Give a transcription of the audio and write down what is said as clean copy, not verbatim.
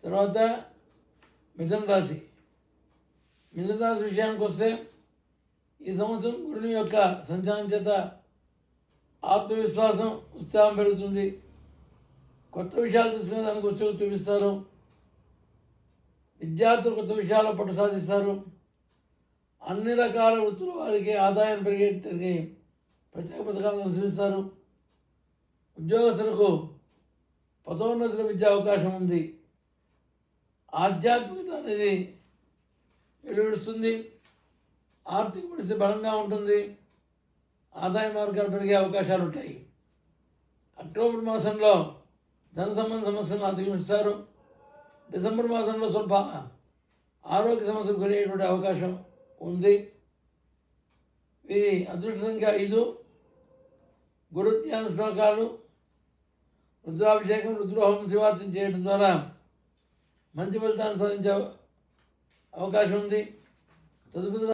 తర్వాత మిథున రాశి. మిథున రాశి విషయానికి వస్తే ఈ సంవత్సరం గురుని యొక్క సంచారం చేత ఆత్మవిశ్వాసం, ఉత్సాహం పెరుగుతుంది. కొత్త విషయాలు తెలుసుకునే దానికి ఉత్సుకత చూపిస్తారు. విద్యార్థులు కొత్త విషయాల పట్టు సాధిస్తారు. అన్ని రకాల వృత్తుల వారికి ఆదాయం పెరిగేటట్టుగా ప్రత్యేక పథకాలను అనుసరిస్తారు. ఉద్యోగస్తులకు పదోన్నతుల విద్యా అవకాశం ఉంది. ఆధ్యాత్మికత అనేది వెలువడుస్తుంది. ఆర్థిక పరిస్థితి బలంగా ఉంటుంది. ఆదాయ మార్గాలు పెరిగే అవకాశాలు ఉంటాయి. అక్టోబర్ మాసంలో ధన సంబంధ సమస్యలను అధిగమిస్తారు. డిసెంబర్ మాసంలో స్వల్ప ఆరోగ్య సమస్యలు గురయ్యేటువంటి అవకాశం ఉంది. వీరి అదృష్ట సంఖ్య 5. గురు ధ్యాన శ్లోకాలు, రుద్రాభిషేకం, రుద్రోహం, శివార్చన చేయడం ద్వారా మంచి ఫలితాన్ని సాధించే అవకాశం ఉంది. తదుపరి